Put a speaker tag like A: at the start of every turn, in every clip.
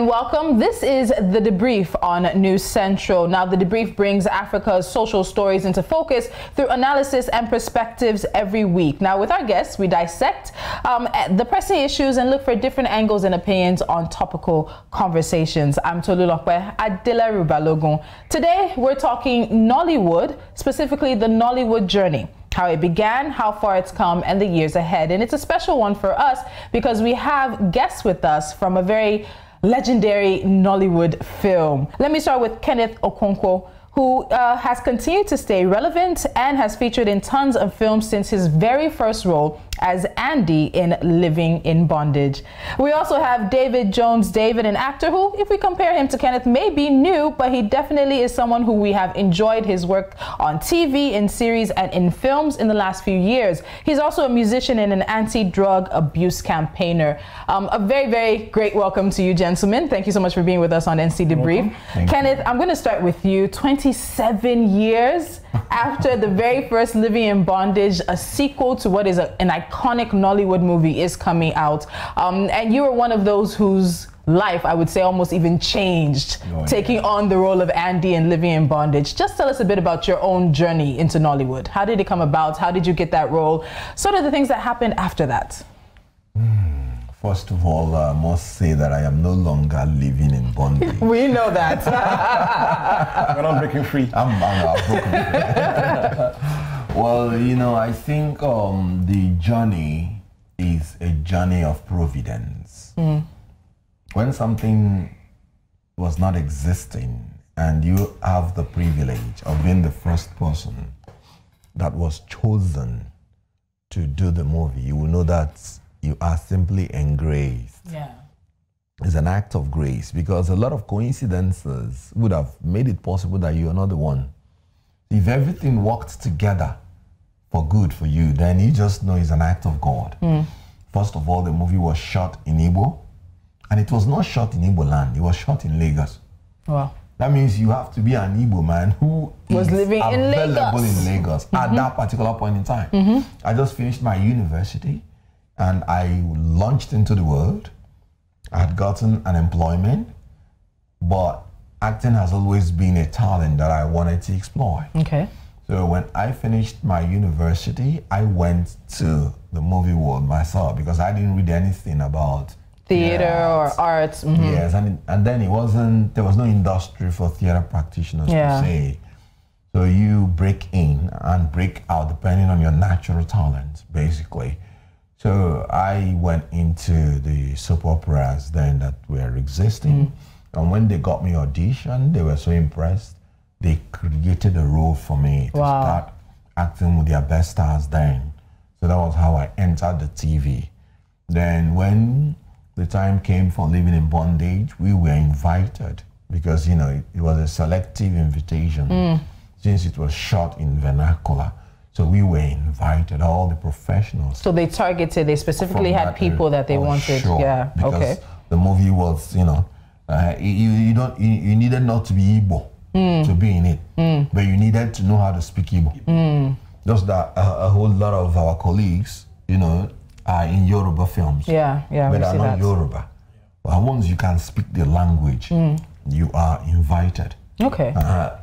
A: welcome. This is The Debrief on News Central. Now, The Debrief brings Africa's social stories into focus through analysis and perspectives every week. Now, with our guests, we dissect the pressing issues and look for different angles and opinions on topical conversations. I'm Tolulope Adeleru-Balogun. Today, we're talking Nollywood, specifically the Nollywood journey. How it began, how far it's come, and the years ahead. And it's a special one for us because we have guests with us from a very legendary Nollywood film. Let me start with Kenneth Okonkwo, who has continued to stay relevant and has featured in tons of films since his very first role as Andy in Living in Bondage. We also have David Jones David, an actor who, if we compare him to Kenneth, may be new, but he definitely is someone who we have enjoyed his work on TV, in series, and in films in the last few years. He's also a musician and an anti-drug abuse campaigner. A very, very great welcome to you, gentlemen. Thank you so much for being with us on NC Debrief. Kenneth, I'm going to start with you. 27 years after the very first Living in Bondage, a sequel to what is an iconic Nollywood movie is coming out. And you were one of those whose life, I would say, almost even changed, taking on the role of Andy in Living in Bondage. Just tell us a bit about your own journey into Nollywood. How did it come about? How did you get that role? Sort of the things that happened after that.
B: First of all, I must say that I am no longer living in bondage.
A: We know that.
C: You're not breaking free.
B: I'm broken free. Well, you know, I think the journey is a journey of providence. When something was not existing and you have the privilege of being the first person that was chosen to do the movie, you will know that you are simply engraced.
A: Yeah.
B: It's an act of grace because a lot of coincidences would have made it possible that you are not the one. If everything worked together for good for you, then you just know it's an act of God. First of all, the movie was shot in Igbo, and it was not shot in Igbo land, it was shot in Lagos.
A: Wow.
B: That means you have to be an Igbo man who
A: was living in
B: Lagos at that particular point in time. I just finished my university and I launched into the world. I had gotten an employment, but acting has always been a talent that I wanted to explore.
A: Okay.
B: So when I finished my university, I went to the movie world myself because I didn't read anything about
A: theater or arts.
B: Yes, and then there was no industry for theater practitioners per se. So you break in and break out depending on your natural talent, basically. So I went into the soap operas then that were existing. And when they got me auditioned, they were so impressed. They created a role for me to start acting with their best stars then. So that was how I entered the TV. Then when the time came for Living in Bondage, we were invited because, you know, it was a selective invitation since it was shot in vernacular. So we were invited, all the professionals.
A: So they specifically had people that they wanted.
B: Sure,
A: yeah,
B: because the movie was, you know, you needed not to be Igbo to be in it, but you needed to know how to speak Igbo. Just that a whole lot of our colleagues, you know, are in Yoruba films.
A: But
B: they are not Yoruba. But once you can speak the language, you are invited.
A: Okay.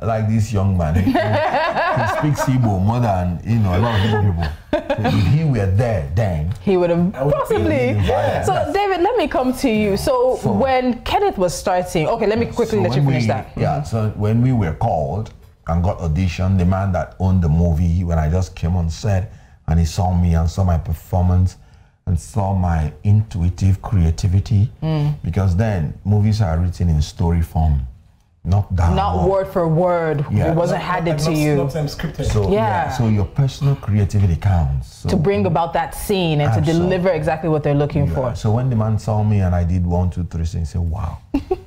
B: Like this young man, he speaks Igbo more than, you know, a lot of Igbo people. So if he were there, then
A: he would have possibly. So David, let me come to you. So when Kenneth was starting, okay, let me quickly let you finish that.
B: Yeah. So when we were called and got auditioned, the man that owned the movie, when I just came on set and he saw me and saw my performance and saw my intuitive creativity, because then movies are written in story form. Not
A: word for word. It wasn't handed to you.
C: Not scripted.
B: So, so your personal creativity counts. So,
A: to bring about that scene and to deliver exactly what they're looking for.
B: So when the man saw me and I did 1, 2, 3, he said, wow.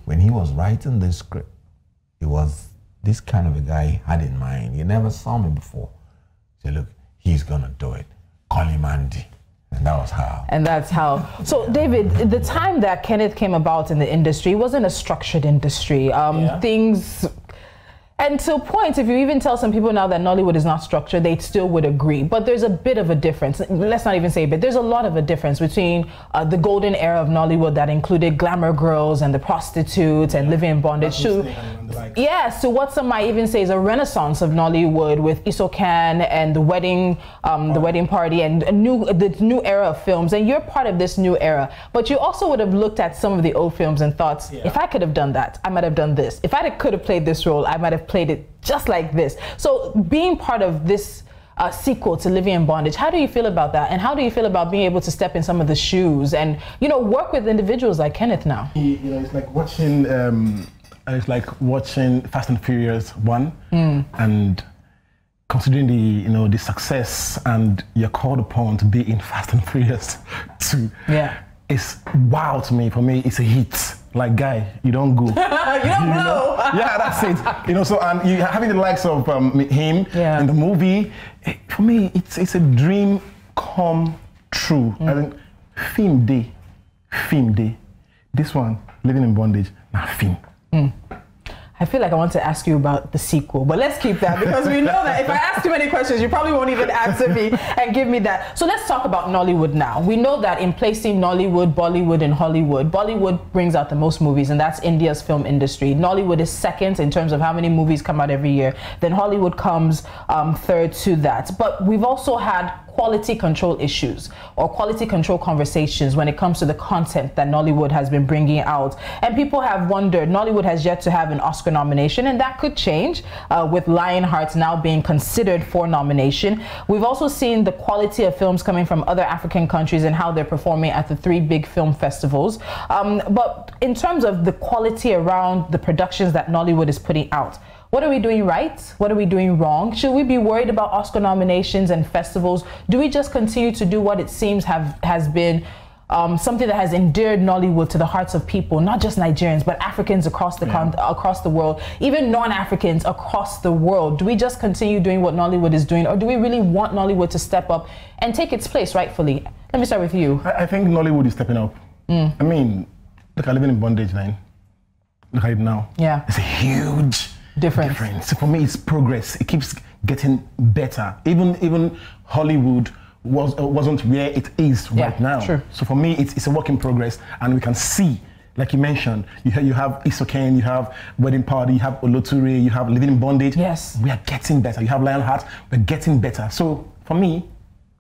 B: When he was writing this script, it was this kind of a guy he had in mind. He never saw me before. He said, look, he's going to do it. Call him Andy. And that was how.
A: And that's how. So, David, the time that Kenneth came about in the industry wasn't a structured industry. Things And to a point, if you even tell some people now that Nollywood is not structured, they still would agree. But there's a bit of a difference. Let's not even say a bit. There's a lot of a difference between the golden era of Nollywood that included glamour girls and the prostitutes and living in bondage. So what some might even say is a renaissance of Nollywood with Isokan and the wedding party and the new era of films. And you're part of this new era. But you also would have looked at some of the old films and thought, if I could have done that, I might have done this. If I could have played this role, I might have played it just like this. So being part of this sequel to Living in Bondage, how do you feel about that? And how do you feel about being able to step in some of the shoes and, you know, work with individuals like Kenneth now?
C: You know, it's like watching Fast and Furious 1 and considering the, you know, the success and you're called upon to be in Fast and Furious 2. Yeah. It's wow to me. For me, it's a hit. Like, guy, you don't go. You
A: don't know.
C: Yeah, that's it. You know, so and you having the likes of him in the movie. For me, it's a dream come true. I think film day. This one, Living in Bondage, now film.
A: I feel like I want to ask you about the sequel, but let's keep that because we know that if I ask too many questions, you probably won't even answer me and give me that. So let's talk about Nollywood now. We know that in placing Nollywood, Bollywood, and Hollywood, Bollywood brings out the most movies, and that's India's film industry. Nollywood is second in terms of how many movies come out every year. Then Hollywood comes third to that. But we've also had quality control issues or quality control conversations when it comes to the content that Nollywood has been bringing out. And people have wondered, Nollywood has yet to have an Oscar nomination, and that could change with Lionheart now being considered for nomination. We've also seen the quality of films coming from other African countries and how they're performing at the 3 big film festivals. But in terms of the quality around the productions that Nollywood is putting out, what are we doing right? What are we doing wrong? Should we be worried about Oscar nominations and festivals? Do we just continue to do what it seems has been something that has endeared Nollywood to the hearts of people, not just Nigerians, but Africans across the world, even non-Africans across the world? Do we just continue doing what Nollywood is doing, or do we really want Nollywood to step up and take its place rightfully? Let me start with you.
C: I think Nollywood is stepping up. I mean, look at Living in Bondage, then. Look at it now.
A: Yeah.
C: It's a huge difference. So for me, it's progress. It keeps getting better. Even Hollywood wasn't where it is right now. True. So for me, it's a work in progress, and we can see, like you mentioned, you have Isoken, you have Wedding Party, you have Oloture, you have Living in Bondage. Yes. We are getting better. You have Lionheart, we're getting better. So for me,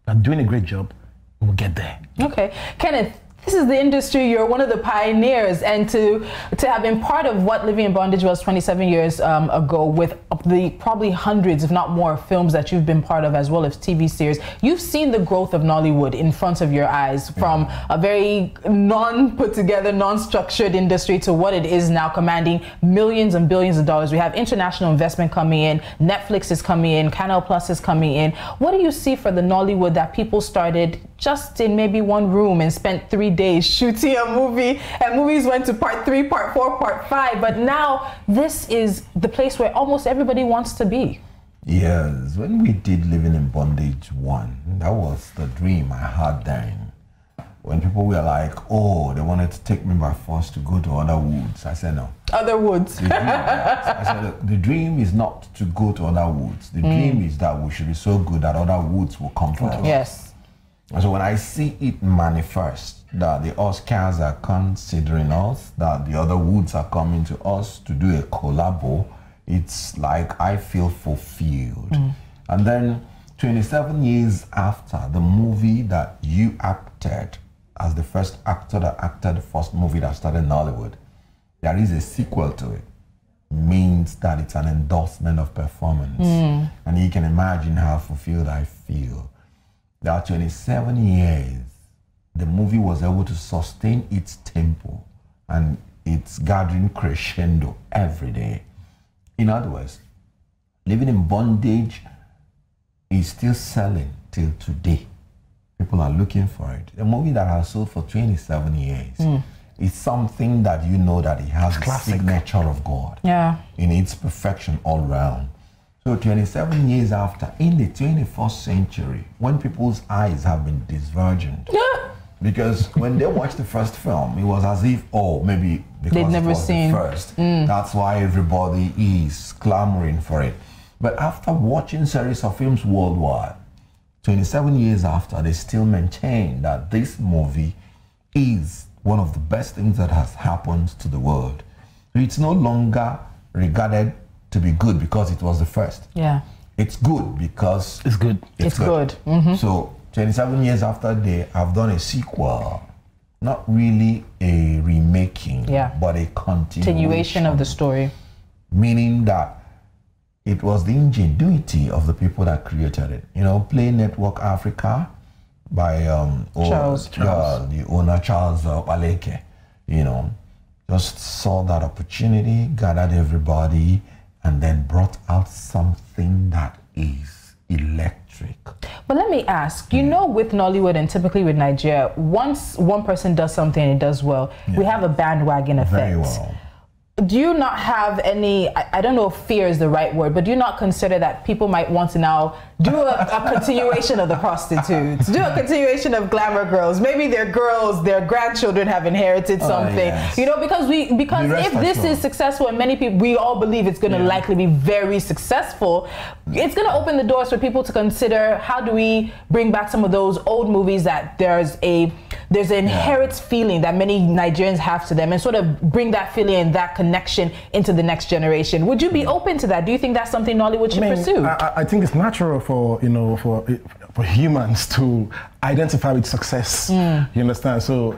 C: we're doing a great job. We'll get there.
A: Okay. Kenneth, this is the industry. You're one of the pioneers, and to have been part of what Living in Bondage was 27 years ago, with the probably hundreds, if not more, films that you've been part of, as well as TV series, you've seen the growth of Nollywood in front of your eyes, from a very non-put together, non-structured industry to what it is now, commanding millions and billions of dollars. We have international investment coming in, Netflix is coming in, Canal Plus is coming in. What do you see for the Nollywood that people started just in maybe one room and spent 3 days shooting a movie, and movies went to part 3, part 4, part 5, but now this is the place where almost everybody wants to be?
B: Yes, when we did Living in Bondage 1, that was the dream I had then. When people were like, oh, they wanted to take me by force to go to other woods, I said no.
A: Other woods.
B: I said, the dream is not to go to other woods. The dream is that we should be so good that other woods will come for us.
A: Yes.
B: And so when I see it manifest, that the Oscars are considering us, that the other woods are coming to us to do a collabo, it's like I feel fulfilled. And then 27 years after the movie that you acted as the first actor that acted the first movie that started Nollywood, there is a sequel to it. Means that it's an endorsement of performance. And you can imagine how fulfilled I feel. There are 27 years, the movie was able to sustain its tempo and it's gathering crescendo every day. In other words, Living in Bondage is still selling till today. People are looking for it. A movie that has sold for 27 years. It's something that you know that it has the signature of God in its perfection all round. So 27 years after, in the 21st century, when people's eyes have been divergent Because when they watched the first film, it was as if, oh, maybe because
A: they'd never seen
B: the first, that's why everybody is clamoring for it. But after watching series of films worldwide, 27 years after, they still maintain that this movie is one of the best things that has happened to the world. It's no longer regarded to be good because it was the first.
A: Yeah.
B: It's good because
C: it's good.
A: It's good. Mm-hmm.
B: So 27 years after, they have done a sequel, not really a remaking, but a continuation
A: of the story.
B: Meaning that it was the ingenuity of the people that created it. You know, Play Network Africa by
A: Charles.
B: the owner Charles Baleke, you know, just saw that opportunity, gathered everybody, and then brought out something that is electric.
A: But let me ask, you know, with Nollywood and typically with Nigeria, once one person does something and it does well, we have a bandwagon effect.
B: Very well.
A: Do you not have any, I don't know if fear is the right word, but do you not consider that people might want to now do a continuation of the prostitutes, do a continuation of glamour girls? Maybe their girls, their grandchildren have inherited something, you know, because if this is successful, and many people, we all believe it's going to likely be very successful, it's going to open the doors for people to consider, how do we bring back some of those old movies that there's an inherent feeling that many Nigerians have to them, and sort of bring that feeling and that connection into the next generation. Would you be open to that? Do you think that's something Nollywood should pursue?
C: I think it's natural for, you know, for humans to identify with success. You understand? So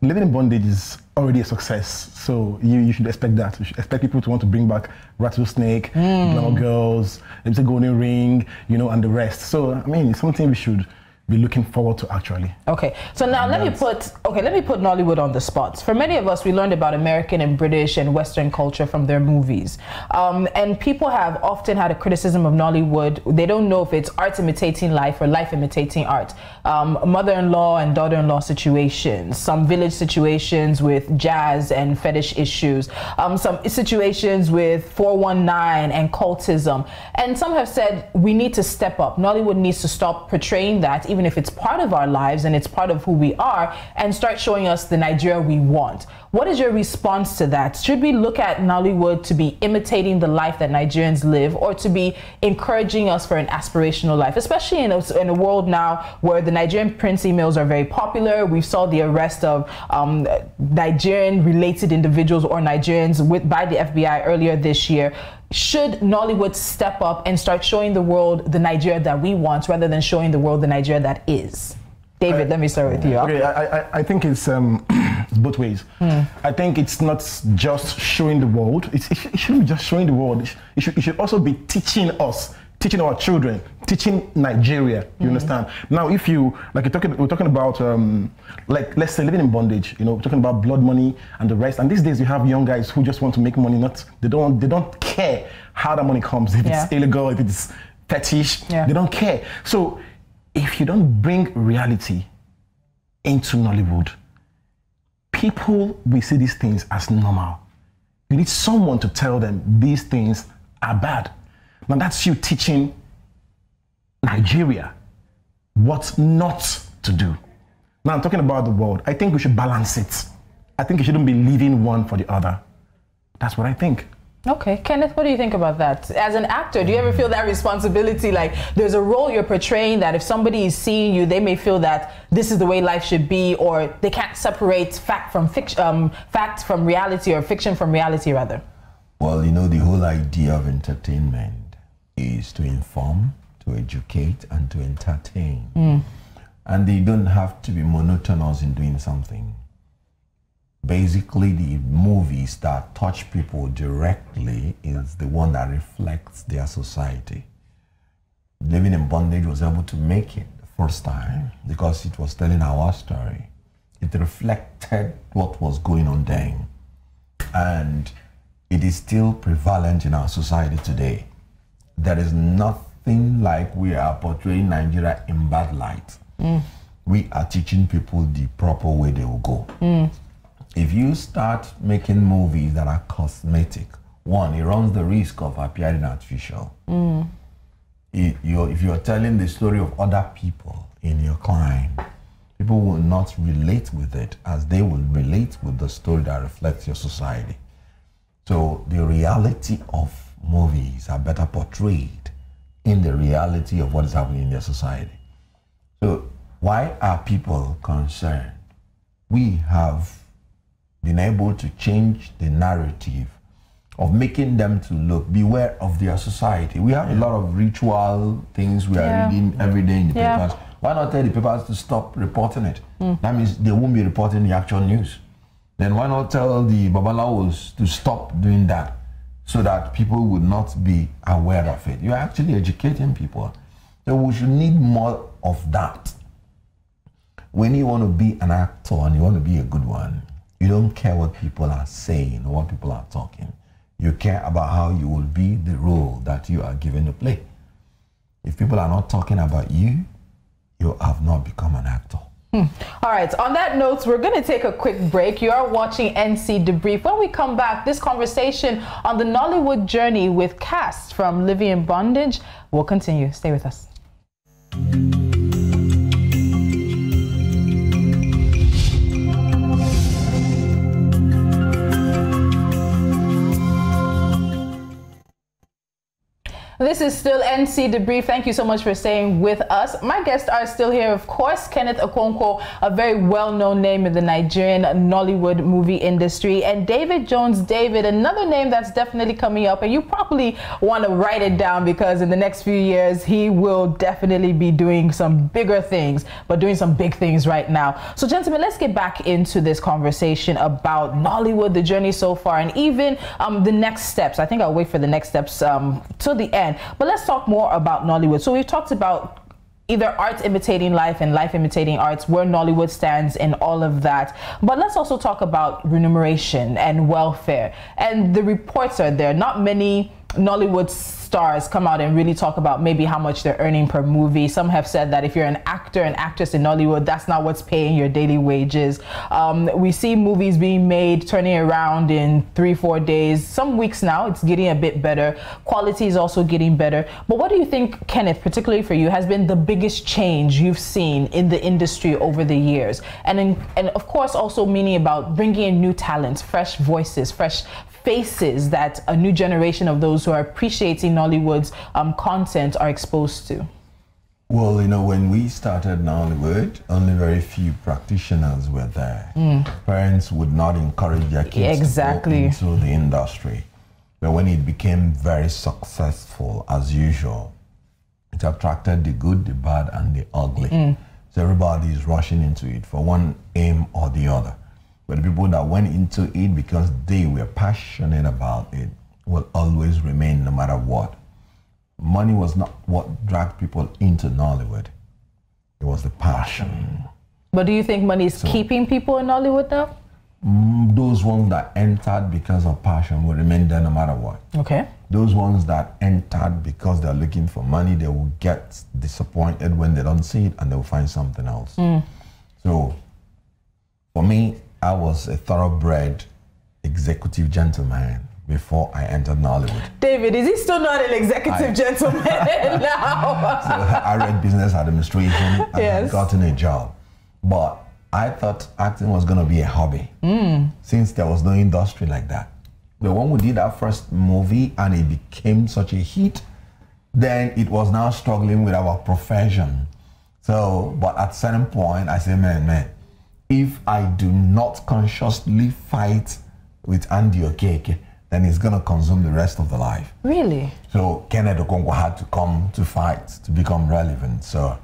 C: living in bondage is already a success. So you should expect that. You should expect people to want to bring back Rattlesnake, Glamour Girls, MC Golden Ring, you know, and the rest. So I mean, it's something we should be looking forward to, actually.
A: Okay, so now let me put Nollywood on the spot. For many of us, we learned about American and British and Western culture from their movies, and people have often had a criticism of Nollywood. They don't know if it's art imitating life or life imitating art. Mother-in-law and daughter-in-law situations, some village situations with jazz and fetish issues, some situations with 419 and cultism, and some have said we need to step up. Nollywood needs to stop portraying that, even if it's part of our lives and it's part of who we are, and start showing us the Nigeria we want. What is your response to that? Should we look at Nollywood to be imitating the life that Nigerians live, or to be encouraging us for an aspirational life, especially in a world now where the Nigerian Prince emails are very popular? We saw the arrest of Nigerian related individuals or Nigerians by the FBI earlier this year. Should Nollywood step up and start showing the world the Nigeria that we want, rather than showing the world the Nigeria that is? David, let me start with you.
C: Okay, I think it's both ways. I think it's not just showing the world. It shouldn't be just showing the world. It should also be teaching us, teaching our children, teaching Nigeria. You understand? Now, if you, like we're talking about, like, let's say living in bondage, you know, we're talking about blood money and the rest. And these days you have young guys who just want to make money. They don't care how that money comes, if it's illegal, if it's fetish, they don't care. So if you don't bring reality into Nollywood, people will see these things as normal. You need someone to tell them these things are bad. Now that's you teaching Nigeria what not to do. Now I'm talking about the world. I think we should balance it. I think you shouldn't be leaving one for the other. That's what I think.
A: Okay, Kenneth, what do you think about that? As an actor, do you ever feel that responsibility? Like, there's a role you're portraying that if somebody is seeing you, they may feel that this is the way life should be, or they can't separate fact from fiction, fact from reality, or fiction from reality, rather.
B: Well, you know, the whole idea of entertainment is to inform, to educate, and to entertain. And they don't have to be monotonous in doing something. Basically, the movies that touch people directly is the one that reflects their society. Living in Bondage was able to make it the first time because it was telling our story. It reflected what was going on then. And it is still prevalent in our society today. There is nothing like we are portraying Nigeria in bad light. We are teaching people the proper way they will go. If you start making movies that are cosmetic, one, it runs the risk of appearing artificial. If you're telling the story of other people in your climb, people will not relate with it as they will relate with the story that reflects your society. So the reality of movies are better portrayed in the reality of what is happening in their society. So why are people concerned? We have been able to change the narrative of making them to look, beware of their society. We have a lot of ritual things we are reading every day in the papers. Why not tell the papers to stop reporting it? That means they won't be reporting the actual news. Then why not tell the babalawos to stop doing that so that people would not be aware of it? You're actually educating people. So we should need more of that. When you want to be an actor and you want to be a good one, you don't care what people are saying or what people are talking. You care about how you will be the role that you are given to play. If people are not talking about you, you have not become an actor.
A: All right, on that note, we're going to take a quick break. You are watching NC Debrief. When we come back, this conversation on the Nollywood journey with cast from Living in Bondage will continue. Stay with us. This is still NC Debrief. Thank you so much for staying with us. My guests are still here, of course. Kenneth Okonkwo, a very well-known name in the Nigerian Nollywood movie industry, and David Jones David, another name that's definitely coming up, and you probably want to write it down because in the next few years, he will definitely be doing some bigger things, but doing some big things right now. So gentlemen, let's get back into this conversation about Nollywood, the journey so far, and even the next steps. I think I'll wait for the next steps till the end. But let's talk more about Nollywood. So we've talked about either art imitating life and life imitating arts, where Nollywood stands in all of that. But let's also talk about remuneration and welfare. And the reports are there. Not many Nollywood stars come out and really talk about maybe how much they're earning per movie. Some have said that if you're an actor and actress in Nollywood, that's not what's paying your daily wages. We see movies being made, turning around in 3-4 days. Some weeks now, it's getting a bit better. Quality is also getting better. But what do you think, Kenneth, particularly for you, has been the biggest change you've seen in the industry over the years? And of course, also meaning about bringing in new talents, fresh voices, fresh faces that a new generation of those who are appreciating Nollywood's content are exposed to?
B: Well, you know, when we started Nollywood, only very few practitioners were there. Parents would not encourage their kids to go into the industry. But when it became very successful, as usual, it attracted the good, the bad, and the ugly. So everybody is rushing into it for one aim or the other. But the people that went into it because they were passionate about it will always remain no matter what. Money was not what dragged people into Nollywood. It was the passion.
A: But do you think money is keeping people in Nollywood now?
B: Those ones that entered because of passion will remain there no matter what.
A: Okay.
B: Those ones that entered because they're looking for money, they will get disappointed when they don't see it and they'll find something else. So for me, I was a thoroughbred executive gentleman before I entered Nollywood. David,
A: is he still not an executive gentleman now?
B: So I read business administration and I gotten a job. But I thought acting was going to be a hobby since there was no industry like that. But when we did our first movie and it became such a hit, then it was now struggling with our profession. So, but at a certain point, I said, man, if I do not consciously fight with Andy Okeke, then it's going to consume the rest of the life.
A: Really?
B: So Kenneth Okonkwo had to come to fight to become relevant. So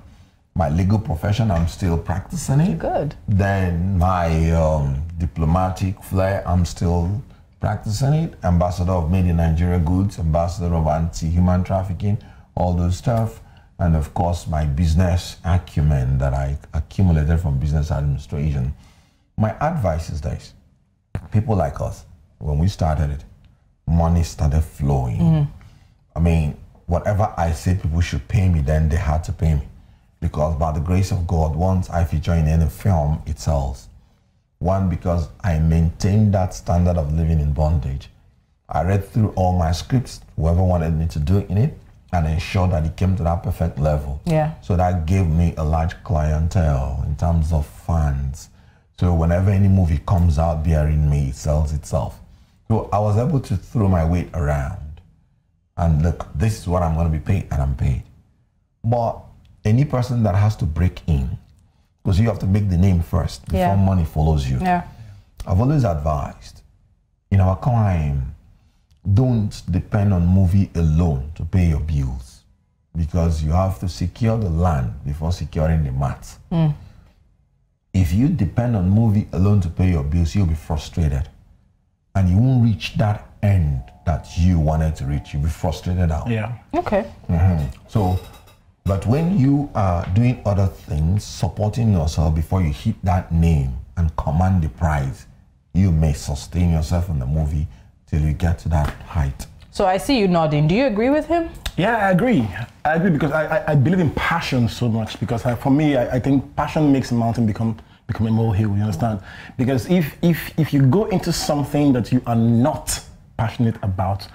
B: my legal profession, I'm still practicing it.
A: Good.
B: Then my diplomatic flair, I'm still practicing it. Ambassador of Made in Nigeria Goods, ambassador of anti-human trafficking, all those stuff. And of course, my business acumen that I accumulated from business administration. My advice is this. People like us, when we started it, money started flowing. I mean, whatever I said people should pay me, then they had to pay me. Because by the grace of God, once I feature in any film, it sells. One, because I maintained that standard of living in bondage. I read through all my scripts, whoever wanted me to do in it, and ensure that it came to that perfect level.
A: Yeah.
B: So that gave me a large clientele in terms of fans. So whenever any movie comes out bearing me, it sells itself. So I was able to throw my weight around and look, this is what I'm going to be paid, and I'm paid. But any person that has to break in, because you have to make the name first before money follows you.
A: Yeah.
B: I've always advised, in our climb, don't depend on movie alone to pay your bills, because you have to secure the land before securing the mats. If you depend on movie alone to pay your bills, you'll be frustrated and you won't reach that end that you wanted to reach. You'll be frustrated out.
C: Yeah.
A: Okay.
B: So, but when you are doing other things, supporting yourself before you hit that name and command the prize, you may sustain yourself in the movie till you get to that height.
A: So I see you nodding. Do you agree with him?
C: Yeah, I agree. I agree because I believe in passion so much, because for me, I think passion makes a mountain become a molehill, you understand? Because if you go into something that you are not passionate about,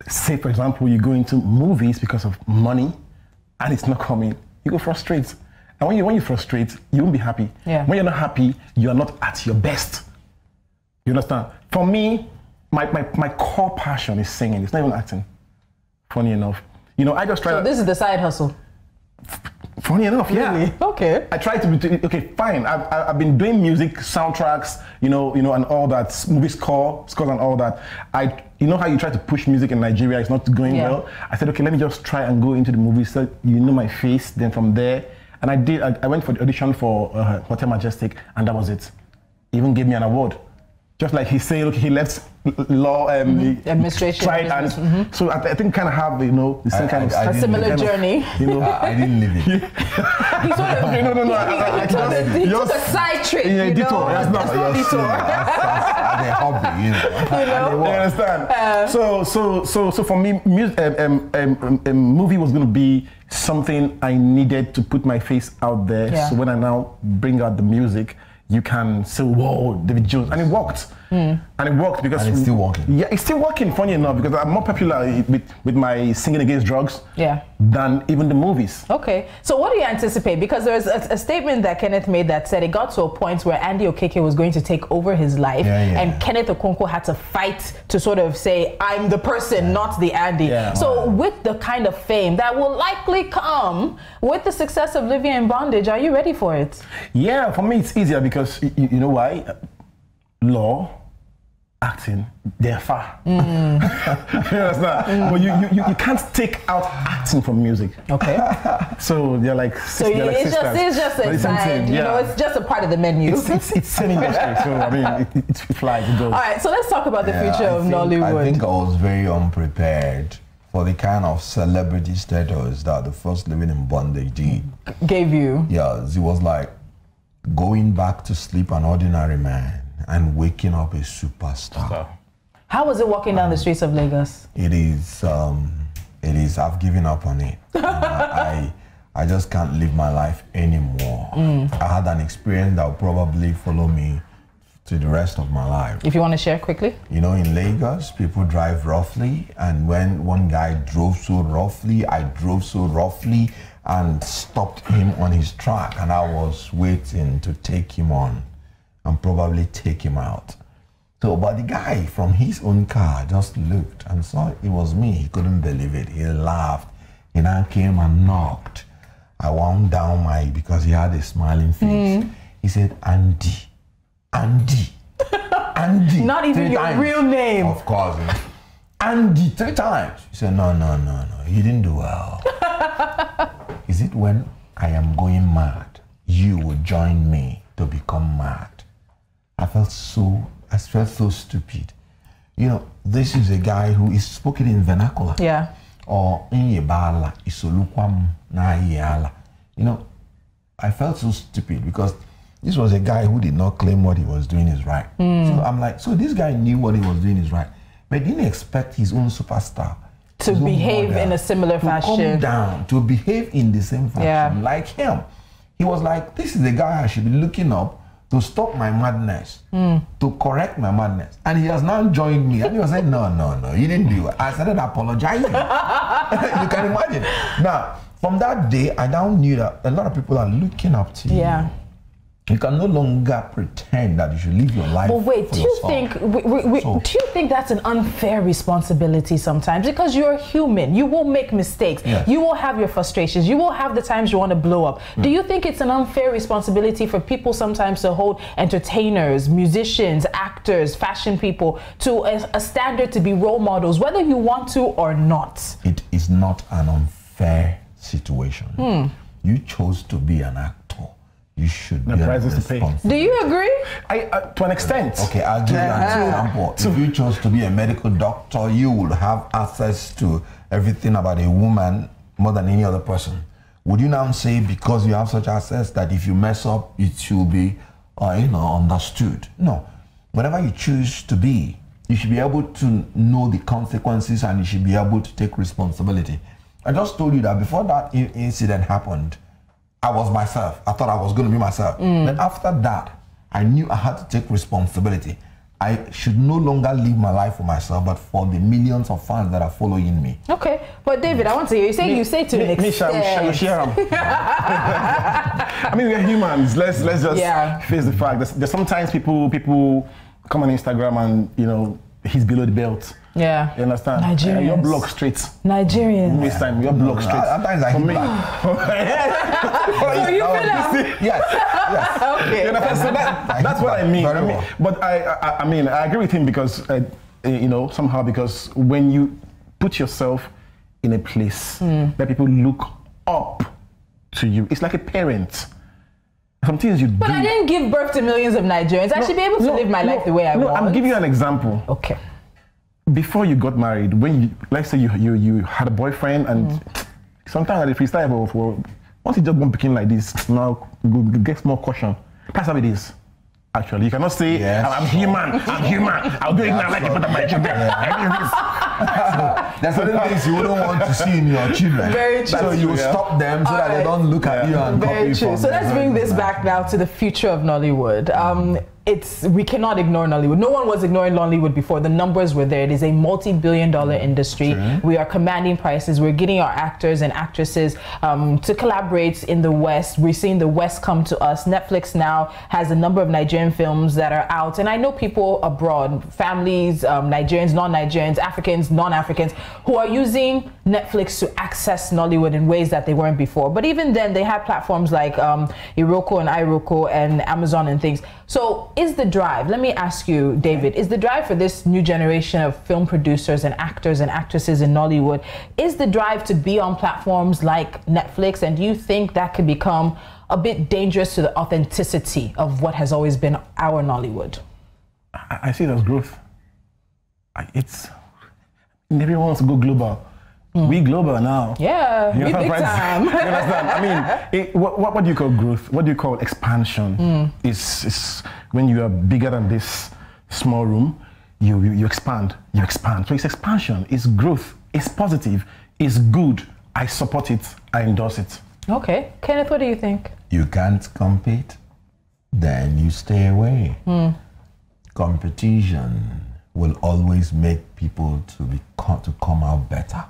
C: say for example, you go into movies because of money and it's not coming, you go frustrate. And when you frustrate, you won't be happy.
A: Yeah.
C: When you're not happy, you are not at your best. You understand? For me, my core passion is singing. It's not even acting. Funny enough. You know, I just try.
A: So this is the side hustle.
C: Funny enough, yeah.
A: Really? Okay.
C: I try to be, okay, fine. I've been doing music, soundtracks, you know, and all that, movie scores and all that. You know how you try to push music in Nigeria, it's not going well. I said, okay, let me just try and go into the movie so you know my face. Then from there, and I went for the audition for Hotel Majestic, and that was it. He even gave me an award. Just like he said, look, he left law
A: administration.
C: Tried, and so I think kind of have, you know, the same kind of
A: a similar journey.
C: You know,
B: I didn't live it.
A: He sort of he took a side trip.
C: Yeah,
A: you
C: detour.
A: know?
C: That's not
A: a detour.
B: As a hobby, you know.
C: You understand? So for me, movie was going to be something I needed to put my face out there.
A: Yeah.
C: So when I now bring out the music, you can say, whoa, David Jones. And it worked. And it worked because...
B: And it's still working.
C: Yeah, it's still working, funny enough, because I'm more popular with my singing against drugs than even the movies.
A: Okay. So what do you anticipate? Because there's a statement that Kenneth made that said it got to a point where Andy Okeke was going to take over his life, and Kenneth Okonkwo had to fight to sort of say, I'm the person, not the Andy. Yeah. So with the kind of fame that will likely come with the success of Living in Bondage, are you ready for it?
C: Yeah, for me it's easier because, you know why? Law, acting, they're far. You understand? But you can't take out acting from music.
A: Okay.
C: So they're like
A: sisters. It's just a side, you know, it's just a part of the menu.
C: It's same industry, so I mean, it flies, it goes.
A: All right, so let's talk about the future of Nollywood.
B: I think I was very unprepared for the kind of celebrity status that the first Living in Bondage
A: gave you.
B: Yes, it was like going back to sleep an ordinary man and waking up a superstar.
A: How was it walking down the streets of Lagos?
B: It is, I've given up on it. I just can't live my life anymore. I had an experience that will probably follow me to the rest of my life.
A: If you want to share quickly.
B: You know, in Lagos, people drive roughly, and when one guy drove so roughly, I drove so roughly and stopped him on his track, and I was waiting to take him on and probably take him out. So, but the guy from his own car just looked and saw it was me. He couldn't believe it. He laughed. He now came and knocked. I wound down because he had a smiling face. He said, Andy, Andy, Andy.
A: Not even your real name.
B: Of course. Andy, 3 times. He said, no, you didn't do well. Is it when I am going mad, you will join me to become mad? I felt so stupid. You know, this is a guy who is spoken in vernacular.
A: Yeah.
B: Or in Yebala, Isolukwam na Yala. You know, I felt so stupid because this was a guy who did not claim what he was doing is right. So I'm like, so this guy knew what he was doing is right, but didn't expect his own superstar
A: to behave in a similar fashion.
B: To come down, to behave in the same fashion like him. He was like, this is the guy I should be looking up to stop my madness, to correct my madness. And he has now joined me. And he was saying, no, you didn't do it. I started apologizing. You can imagine. Now, from that day, I now knew that a lot of people are looking up to you.
A: Yeah.
B: You can no longer pretend that you should live your life.
A: But wait,
B: do you
A: think that's an unfair responsibility sometimes? Because you're human, you will make mistakes. Yes. You will have your frustrations. You will have the times you want to blow up. Do you think it's an unfair responsibility for people sometimes to hold entertainers, musicians, actors, fashion people to a standard to be role models, whether you want to or not?
B: It is not an unfair situation. You chose to be an actor. You should be responsible.
A: Do you agree?
C: To an extent.
B: Okay, I'll give you an example. If you chose to be a medical doctor, you will have access to everything about a woman more than any other person. Would you now say because you have such access that if you mess up, it should be understood? No. Whatever you choose to be, you should be able to know the consequences and you should be able to take responsibility. I just told you that before that incident happened, I was myself. I thought I was going to be myself. Then after that, I knew I had to take responsibility. I should no longer live my life for myself, but for the millions of fans that are following me.
A: Okay, but David, I want to hear you say to an extent.
C: I mean, we're humans. Let's just face the fact. There's sometimes people come on Instagram and he's below the belt.
A: Yeah.
C: You understand?
A: Nigerians.
C: Your block straight.
A: Nigerians.
C: This time, your block straight.
B: Sometimes I hit back.
A: So you feel that?
B: Yes.
A: Okay.
C: You know, so that's what I mean. But I mean, I agree with him because, somehow because when you put yourself in a place where people look up to you, it's like a parent. Some things you do.
A: But I didn't give birth to millions of Nigerians. I should be able to live my life the way I want.
C: I'm giving you an example.
A: Okay.
C: Before you got married, let's say you had a boyfriend, and sometimes at the freestyle, once you just want picking like this, now get more caution. That's how it is. Actually, you cannot say I'm human. I'll do it now like you put on my children.
B: There's certain things you wouldn't want to see in your children.
A: Very true.
B: So you will stop them so that they don't look at you and copy from them.
A: So let's bring this back now to the future of Nollywood. We cannot ignore Nollywood. No one was ignoring Nollywood before. The numbers were there. It is a multi-billion-dollar industry. Sure. We are commanding prices. We're getting our actors and actresses to collaborate in the West. We're seeing the West come to us. Netflix now has a number of Nigerian films that are out. And I know people abroad, families, Nigerians, non-Nigerians, Africans, non-Africans, who are using Netflix to access Nollywood in ways that they weren't before. But even then, they have platforms like Iroko and iRoko and Amazon and things. So is the drive, let me ask you, David, is the drive for this new generation of film producers and actors and actresses in Nollywood, is the drive to be on platforms like Netflix? And do you think that could become a bit dangerous to the authenticity of what has always been our Nollywood?
C: I see it as growth. Everyone wants to go global. We global now.
A: Yeah, we big time.
C: You understand? I mean, what do you call growth? What do you call expansion? Is when you are bigger than this small room, you expand. You expand. So it's expansion. It's growth. It's positive. It's good. I support it. I endorse it.
A: Okay, Kenneth, what do you think?
B: You can't compete, then you stay away. Competition will always make people to come out better.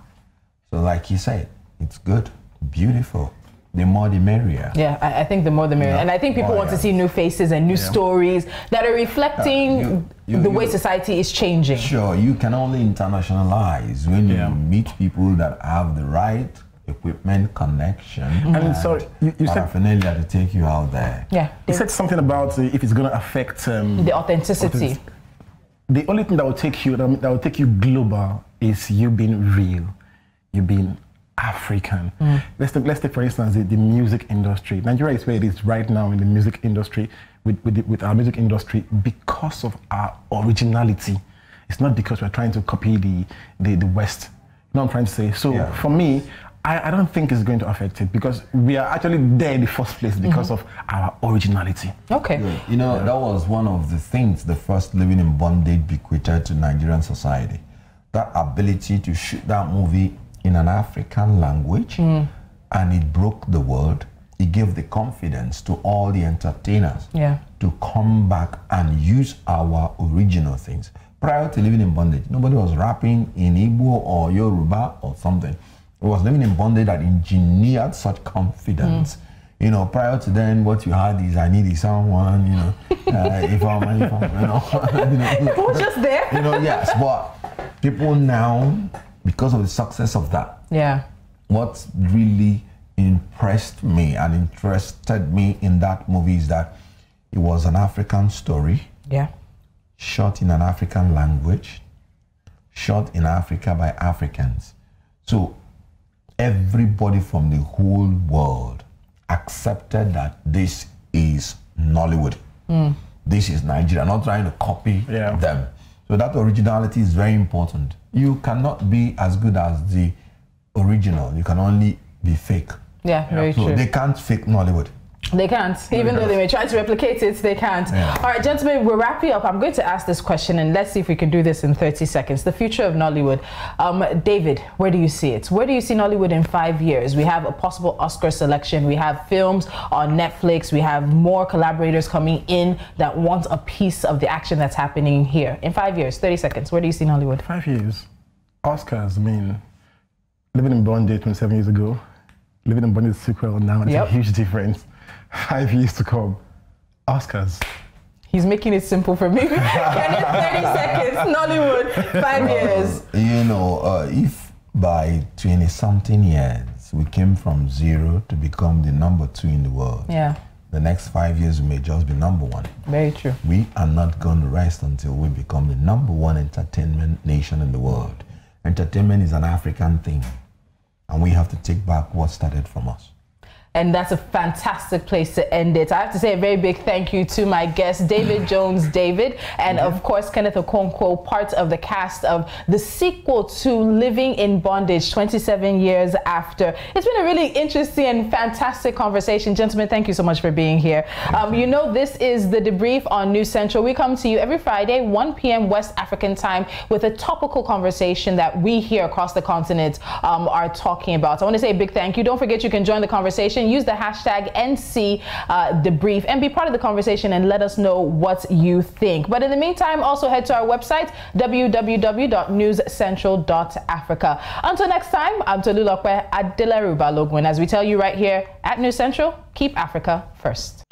B: So like you said, it's good, beautiful. The more the merrier.
A: Yeah, I think the more the merrier. And I think people want to see new faces and new stories that are reflecting the way society is changing.
B: Sure, you can only internationalize when you meet people that have the right equipment, connection,
C: and so you said
B: paraphernalia to take you out there.
A: Yeah,
C: you said something about if it's going to affect
A: the authenticity.
C: The only thing that will take you global is you being real. You being African. Let's take for instance the music industry. Nigeria is where it is right now in the music industry with our music industry because of our originality. It's not because we're trying to copy the West. You know what I'm trying to say? So for me, I don't think it's going to affect it because we are actually there in the first place because of our originality.
A: Okay.
B: Yeah. You know, that was one of the things the first Living in Bondage bequeathed to Nigerian society. That ability to shoot that movie in an African language, and it broke the world. it gave the confidence to all the entertainers
A: to
B: come back and use our original things. Prior to living in bondage, nobody was rapping in Igbo or Yoruba or something. It was living in bondage that engineered such confidence. You know, prior to then, what you had is, I need someone, you know, if I'm, you know.
A: It was just there.
B: You know, yes, but people now, because of the success of that, what really impressed me and interested me in that movie is that it was an African story. Shot in an African language, shot in Africa by Africans. So everybody from the whole world accepted that this is Nollywood. This is Nigeria, not trying to copy them. So that originality is very important. You cannot be as good as the original. You can only be fake.
A: Very
B: true. They can't fake Nollywood.
A: They can't. Even though they may try to replicate it, they can't. All right, gentlemen, we're wrapping up. I'm going to ask this question, and let's see if we can do this in 30 seconds. The future of Nollywood. David, where do you see it? Where do you see Nollywood in 5 years? We have a possible Oscar selection. We have films on Netflix. We have more collaborators coming in that want a piece of the action that's happening here. In 5 years, 30 seconds, where do you see Nollywood?
C: 5 years. Oscars, I mean, living in Bondage 27 years ago, living in Bondage sequel now, it's a huge difference. 5 years to come. Oscars.
A: He's making it simple for me. 30 seconds. Nollywood. 5 years.
B: You know, if by 20-something years we came from 0 to become the #2 in the world, the next 5 years we may just be #1.
A: Very true.
B: We are not going to rest until we become the #1 entertainment nation in the world. Entertainment is an African thing, and we have to take back what started from us.
A: And that's a fantastic place to end it. I have to say a very big thank you to my guest, David Jones David, and of course, Kenneth Okonkwo, part of the cast of the sequel to Living in Bondage 27 years after. It's been a really interesting and fantastic conversation. Gentlemen, thank you so much for being here. You know, this is The Debrief on News Central. We come to you every Friday, 1 p.m. West African time, with a topical conversation that we here across the continent are talking about. So I want to say a big thank you. Don't forget you can join the conversation. Use the hashtag NC Debrief and be part of the conversation and let us know what you think. But in the meantime, also head to our website, www.newscentral.africa. Until next time, I'm Tolulope Adeleru-Balogun. As we tell you right here at News Central, keep Africa first.